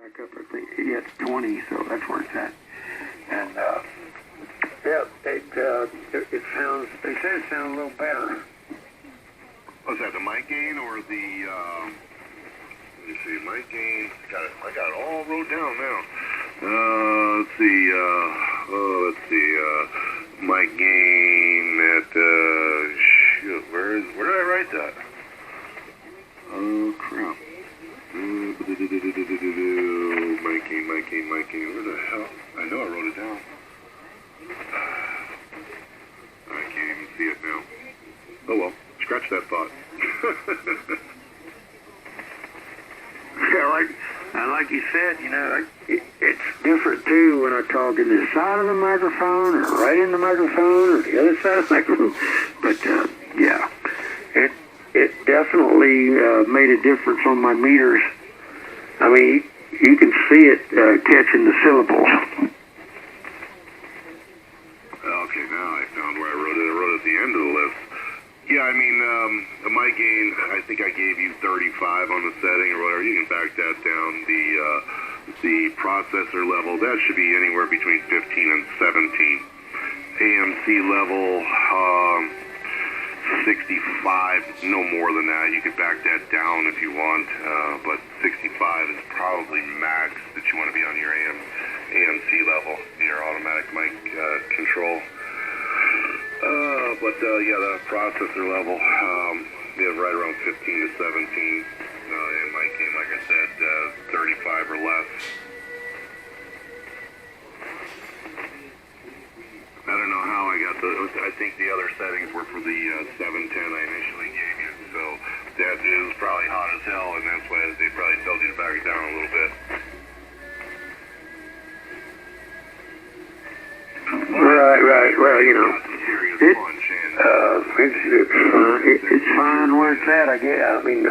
back up, I think, yeah, it's 20, so that's where it's at. And, yeah, it sounds, they said it sounds a little better. Was that the mic gain or the, let me see, mic gain? I got it all wrote down now. Let's see, mic gain at, shoot, where did I write that? Oh, crap. Mic gain, where the hell? I know I wrote it down. I can't even see it now. Oh well, scratch that thought. Yeah, like you said, you know, it's different too when I talk in the side of the microphone or right in the microphone or the other side of the microphone. But yeah, it definitely made a difference on my meters. I mean, you can see it catching the syllables. Okay, now I found where I wrote it. I wrote it at the end of the list. Yeah, I mean, the mic gain, I think I gave you 35 on the setting or whatever. You can back that down. The processor level, that should be anywhere between 15 and 17. AMC level, 65, no more than that. You could back that down if you want, but 65 is probably max that you want to be on your AMC level, your automatic mic control. Yeah, the processor level, yeah, right around 15 to 17. And mic gain, like I said, 35 or less. I don't know how I got I think the other settings were for the 710 I initially gave you, so that is probably hot as hell, and that's why they probably told you to back it down a little bit. Right. Well, you know, it's fine where it's at, I guess. I mean,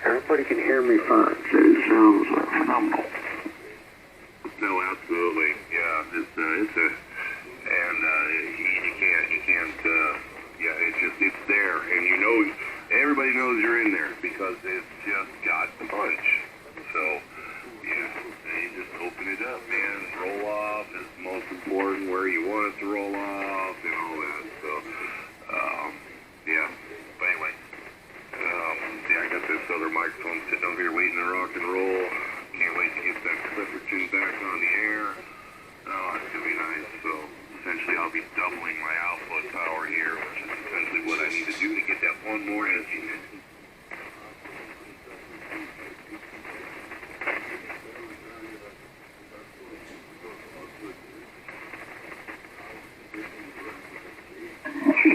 everybody can hear me fine, so it sounds phenomenal. No, absolutely, yeah. You can't. Yeah, it's there, and you know, everybody knows you're in there because it's just got the punch. So, yeah, you just open it up, man. Roll off is most important, where you want it to roll off, and all that. So, yeah. But anyway, yeah, I got this other microphone sitting over here waiting to rock and roll. Can't wait to get that Clipperton back on the air. Oh, it's gonna be nice. So essentially, I'll be doubling my output power here, which is essentially what I need to do to get that one more instrument.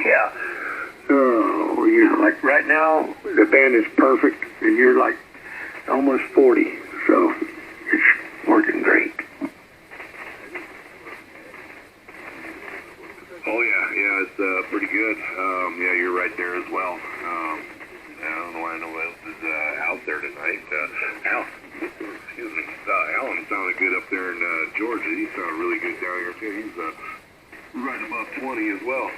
Yeah. Oh, you know, like right now, the band is perfect, and you're like almost 40, so it's working great. Oh yeah, it's pretty good. Yeah, you're right there as well. I don't know why no one else is out there tonight. Alan sounded good up there in Georgia. He sounded really good down here too. He's right above 20 as well.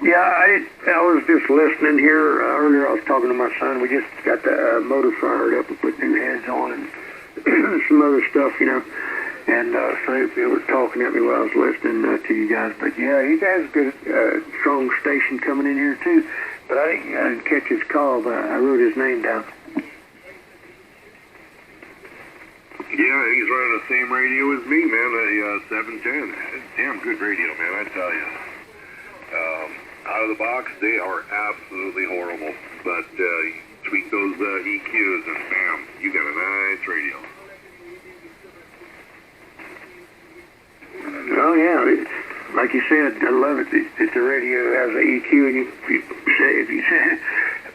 Yeah, I was just listening here earlier. I was talking to my son. We just got the motor fired up and put new heads on and some other stuff, you know. And so they were talking at me while I was listening to you guys. But yeah, you guys got a strong station coming in here too. But I didn't catch his call, but I wrote his name down. Yeah, he's running the same radio as me, man. A 710. Damn good radio, man. I tell you. Out of the box, they are absolutely horrible. But tweak those EQs, and bam, you got a nice radio. Oh yeah, like you said, I love it. That the radio has an EQ, and if you say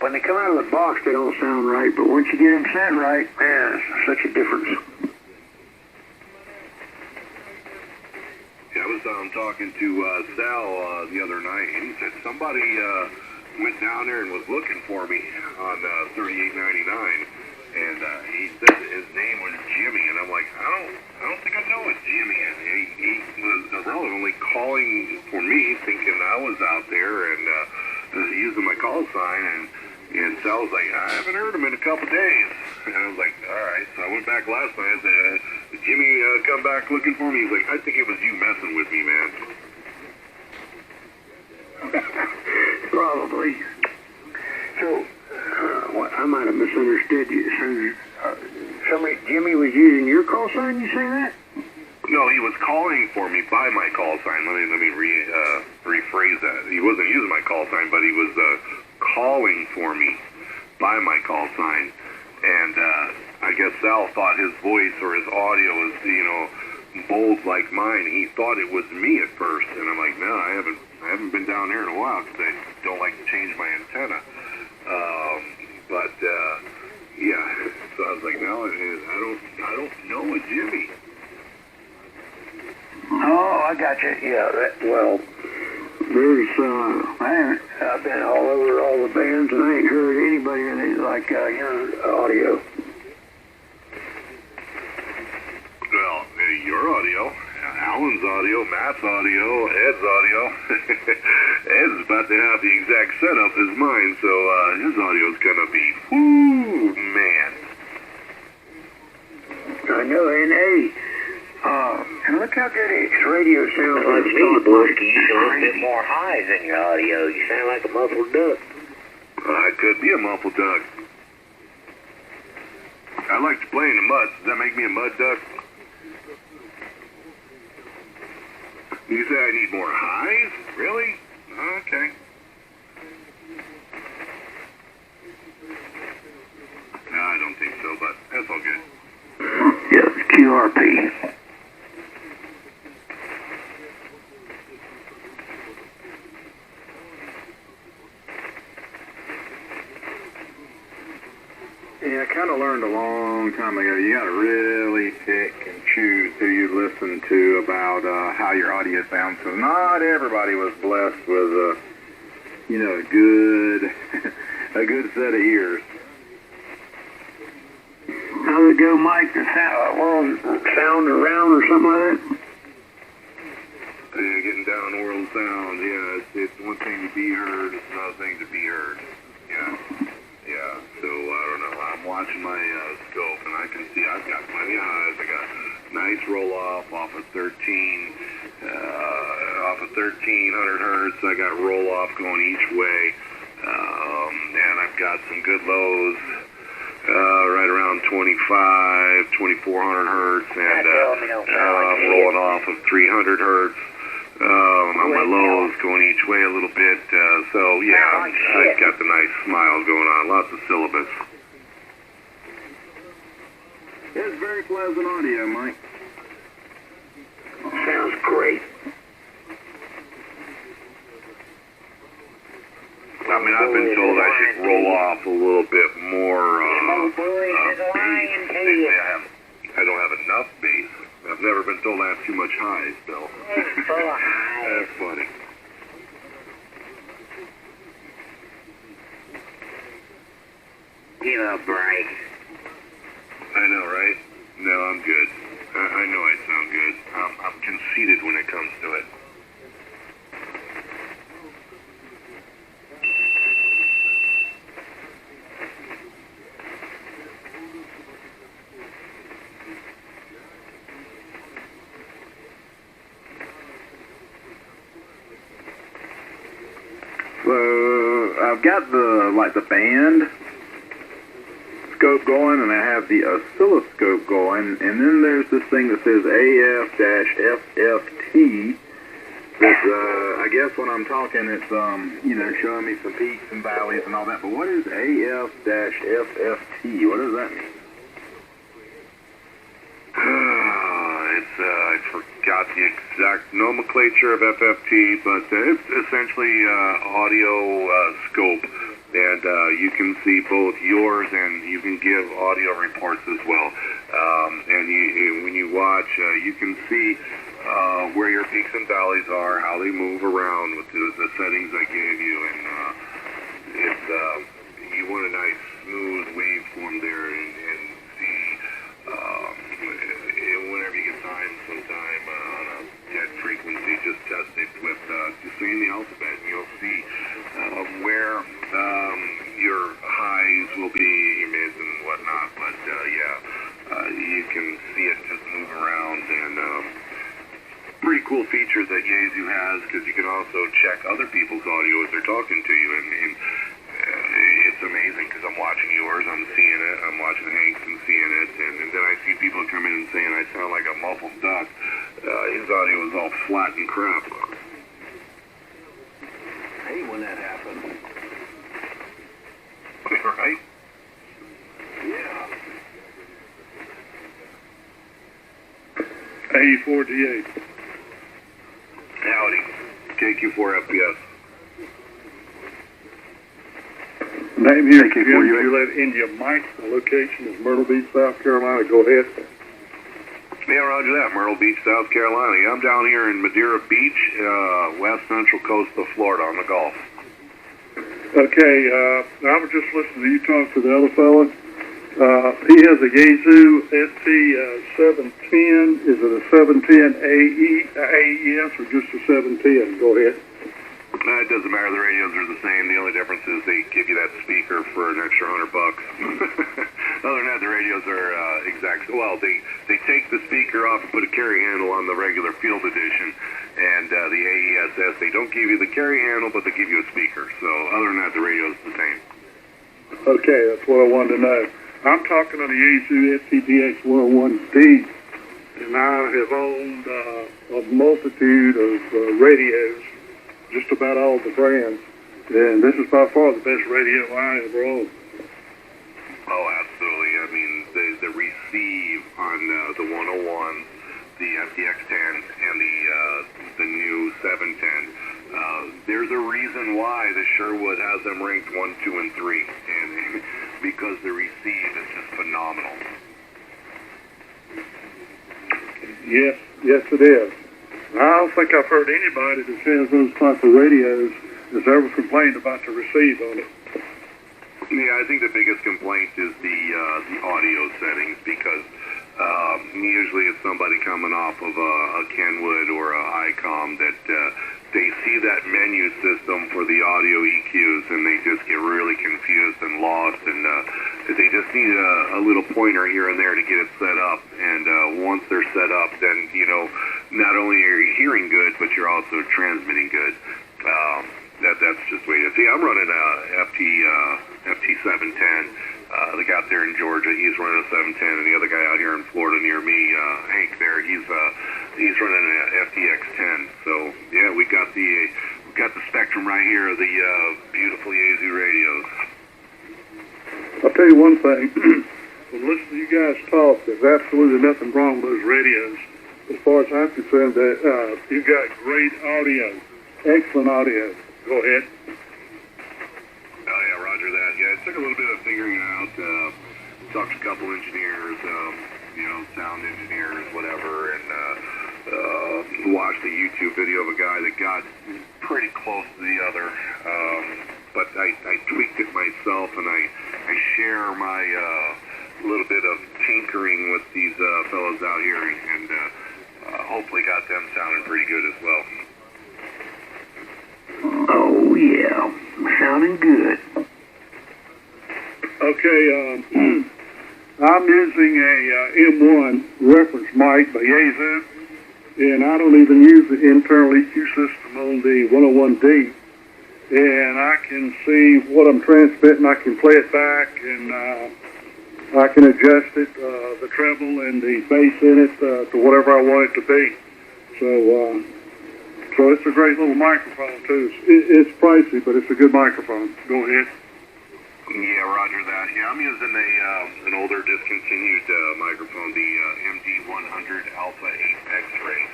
when they come out of the box, they don't sound right. But once you get them set right, man, it's such a difference. Yeah, I was talking to Sal the other night, and he said somebody went down there and was looking for me on 3899, and he said his name was Jimmy, and I'm like, I don't think I know a Jimmy. And he was only calling for me, thinking I was out there and using my call sign, and And Sal was like, I haven't heard him in a couple days. And I was like, all right. So I went back last night and said, did Jimmy come back looking for me? He's like, I think it was you messing with me, man. Probably. So, I might have misunderstood you. So, Jimmy was using your call sign, you say that? No, he was calling for me by my call sign. Let me rephrase that. He wasn't using my call sign, but he was calling for me by my call sign. And I guess Sal thought his voice or his audio was, bold like mine. He thought it was me at first, and I'm like, no, I haven't been down there in a while because I don't like to change my antenna. Yeah. So I was like, no, I don't know a Jimmy. Oh, I got you. Yeah. I've been all over all the bands, and I ain't heard anybody like your audio. Well, your audio, Alan's audio, Matt's audio, Ed's audio. Ed's about to have the exact setup as mine, so his audio's gonna be, whoo, man. I know, and hey, and look how good his radio sounds like. Borski, you a little bit more highs in your audio. You sound like a muffled duck. I could be a muffled duck. I like to play in the mud. Does that make me a mud duck? You say I need more highs? Really? Okay. No, I don't think so, but that's all good. Yeah, QRP. Yeah, I kind of learned a long time ago, you got to really pick and choose who you listen to about how your audio sounds. So not everybody was blessed with, a good set of ears. How's it go, Mike? The sound around or something like that? Yeah, getting down world sound. Yeah, it's one thing to be heard. It's another thing to be heard. Yeah. So I don't know. I'm watching my scope, and I can see I've got plenty of highs. I got nice roll off of 1300 hertz. I got roll off going each way, and I've got some good lows. Right around 2400 hertz, and I'm rolling off of 300 hertz. On my lows going each way a little bit. I've got the nice smile going on. Lots of syllabus. It's very pleasant audio, Mike. Sounds great. I mean, I've been told I should roll off a little bit more bass. I don't have enough bass. I've never been told I have too much highs, though. That's funny. Give a break. I know, right? No, I'm good. I know I sound good. I'm conceited when it comes to it. So I've got the band scope going, and I have the oscilloscope going, and then there's this thing that says AF-FFT. That I guess when I'm talking, it's showing me some peaks and valleys and all that. But what is AF-FFT? What does that mean? I forgot the exact nomenclature of FFT, but it's essentially audio scope, and you can see both yours and you can give audio reports as well. When you watch, you can see where your peaks and valleys are, how they move around with the settings I gave you, and you want a nice smooth waveform there, and see whenever you get time, sometime on a jet frequency, just test it with just saying the alphabet, and you'll see where your be humid and whatnot, but you can see it just move around, and pretty cool features that Yaesu has, because you can also check other people's audio as they're talking to you, and it's amazing, because I'm watching yours, I'm seeing it, I'm watching Hank's and seeing it, and then I see people come in and saying I sound like a muffled duck. His audio is all flat and crap. I hate when that happens. Right? Yeah. AE48. Howdy. KQ4 FPS. Name here, you let India Mike. The location is Myrtle Beach, South Carolina. Go ahead. Yeah, roger that. Myrtle Beach, South Carolina. Yeah, I'm down here in Madeira Beach, west central coast of Florida on the Gulf. Okay, I was just listening to you talk to the other fella. He has a Yaesu ST710. Is it a 710 AES or just a 710? Go ahead. It doesn't matter. The radios are the same. The only difference is they give you that speaker for an extra $100. Other than that, the radios are exact. Well, they take the speaker off and put a carry handle on the regular Field Edition, and the AESS, they don't give you the carry handle, but they give you a speaker. So other than that, the radio's the same. Okay, that's what I wanted to know. I'm talking on the Yaesu SCDX 101D, and I have owned a multitude of radios, just about all the brands, and this is by far the best radio I ever owned. Oh, absolutely. I mean, the receive on the 101s, the FDX10s, and the new 710. There's a reason why the Sherwood has them ranked 1, 2, and 3, and because the receive is just phenomenal. Yes, it is. I don't think I've heard anybody that has those type of radios that's ever complained about the receive on it. Yeah, I think the biggest complaint is the audio settings, because usually it's somebody coming off of a Kenwood or a ICOM that they see that menu system for the audio EQs, and they just get really confused and lost, and they just need a little pointer here and there to get it set up. And once they're set up, then, not only are you hearing good, but you're also transmitting good. That's just the way it is. See, I'm running a FT710. The guy out there in Georgia, he's running a 710, and the other guy out here in Florida near me, Hank there, he's running an FTX10. So yeah, we got the spectrum right here of the beautiful Yaesu radios. I'll tell you one thing. When listening to you guys talk, there's absolutely nothing wrong with those radios. As far as I'm concerned, you've got great audio, excellent audio. Go ahead. Oh yeah, roger that. Yeah, it took a little bit of figuring it out. Talked to a couple engineers, sound engineers, whatever, and watched a YouTube video of a guy that got pretty close to the other. But I tweaked it myself, and I share my little bit of tinkering with these fellows out here, and hopefully got them sounding pretty good as well. Oh, yeah. Sounding good. Okay, I'm using a M1 reference mic by Yaesu, and I don't even use the internal EQ system on the 101D. And I can see what I'm transmitting. I can play it back, and I can adjust it, the treble and the bass in it to whatever I want it to be. So it's a great little microphone too. It's pricey, but it's a good microphone. Go ahead. Yeah, roger that. Yeah, I'm using an older discontinued microphone, the MD100 Alpha 8 X-Ray.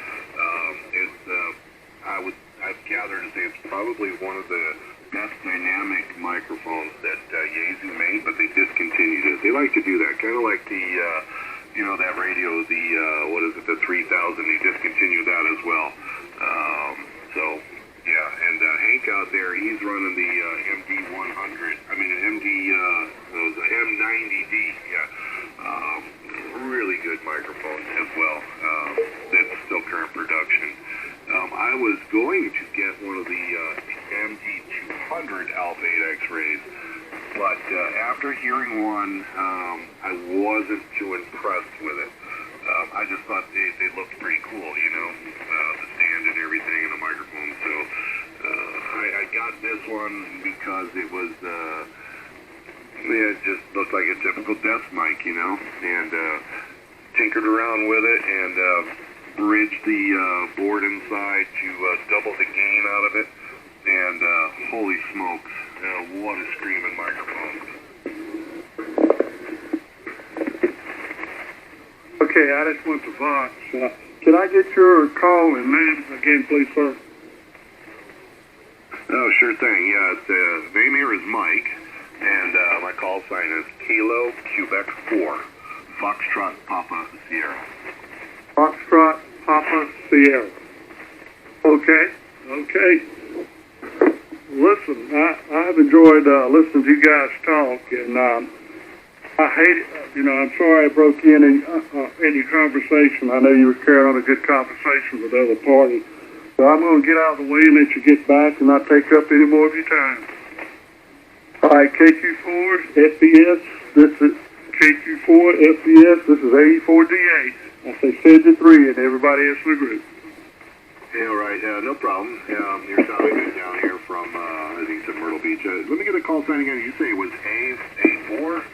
I've gathered to say it's probably one of the best dynamic microphones that Yaesu made, but they discontinued it. They like to do that, kind of like the, that radio, the 3000. They discontinued that as well. And Hank out there, he's running the the M90D, really good microphone as well. That's still current production. I was going to get one of the MD200 Alpha 8 X-rays, but after hearing one, I wasn't too impressed with it. I just thought they looked pretty cool, you know, the stand and everything and the microphone. So I got this one because it was, it just looked like a typical desk mic, you know, and tinkered around with it and bridged the board inside to double the gain out of it. And holy smokes, what a screaming microphone. Okay, I just went to Vox. Can I get your call and name again, please, sir? Oh, sure thing. Yeah, name here is Mike, and my call sign is Kilo Quebec 4, Foxtrot Papa Sierra. Foxtrot Papa Sierra. Okay. Listen, I've enjoyed listening to you guys talk, and I hate it. You know, I'm sorry I broke in your conversation. I know you were carrying on a good conversation with the other party. So I'm going to get out of the way and let you get back and not take up any more of your time. All right, KQ4 FBS. This is KQ4 FBS. This is 84DA. I say 73 and everybody else in the group. Yeah, right. No problem. You're sounding good down here from, I think it's at Myrtle Beach. Let me get a call sign again. You say it was A4?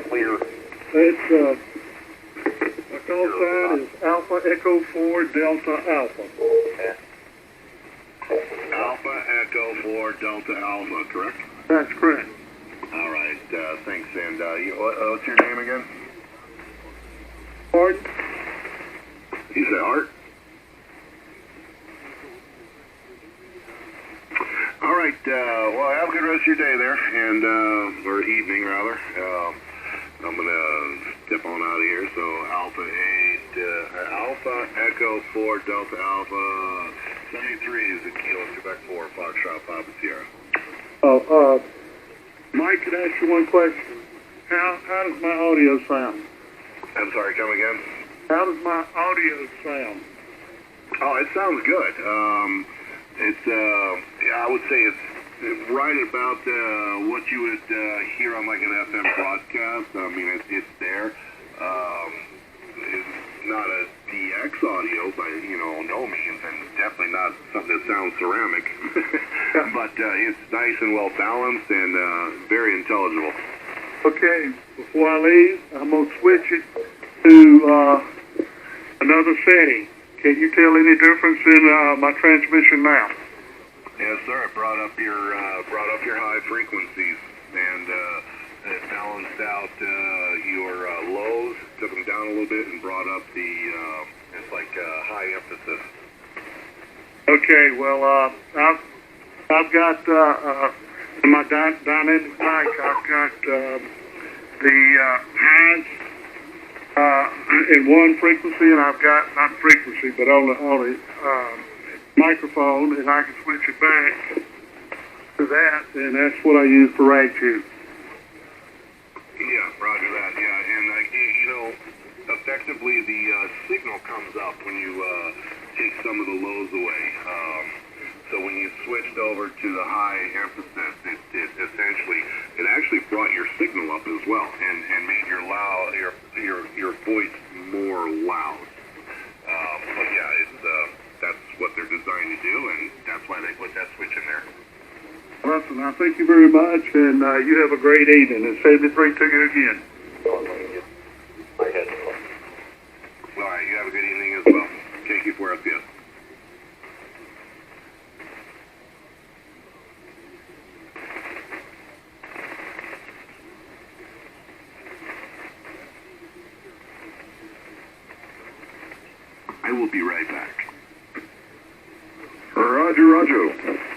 Clear. It's, my call sign is Alpha Echo 4 Delta Alpha. Alpha Echo 4 Delta Alpha, correct? That's correct. All right. Thanks. And what's your name again? Pardon? You said Art? All right. Well, have a good rest of your day there, and or evening rather. I'm gonna step on out of here. So Alpha Echo 4 Delta Alpha 73 is a Kilo Quebec 4 Foxtrot Papa Sierra. Oh, Mike, could I ask you one question? How does my audio sound? I'm sorry. Come again? How does my audio sound? Oh, it sounds good. I would say it's right about what you would hear on like an FM broadcast. I mean, it's there. It's not a DX audio by no means, and definitely not something that sounds ceramic. But it's nice and well balanced and very intelligible. Okay, before I leave, I'm gonna switch it to another setting. Can you tell any difference in my transmission now? Yes, sir. It brought up your high frequencies and it balanced out your lows, took them down a little bit, and brought up the it's like high emphasis. Okay, well, I've got in my dynamic mic, I've got the highs in one frequency, and I've got not frequency, but on the microphone, and I can switch it back to that, and that's what I use for Ragchew. Yeah, roger that. Yeah, and effectively the signal comes up when you take some of the lows away. So when you switched over to the high emphasis, it essentially actually brought your signal up as well, and made your voice more loud. But yeah, that's what they're designed to do, and that's why they put that switch in there. Listen, I thank you very much, and you have a great evening, and 73 to you again. All right, you have a good evening as well. KQ4 FPS. I will be right back. Roger.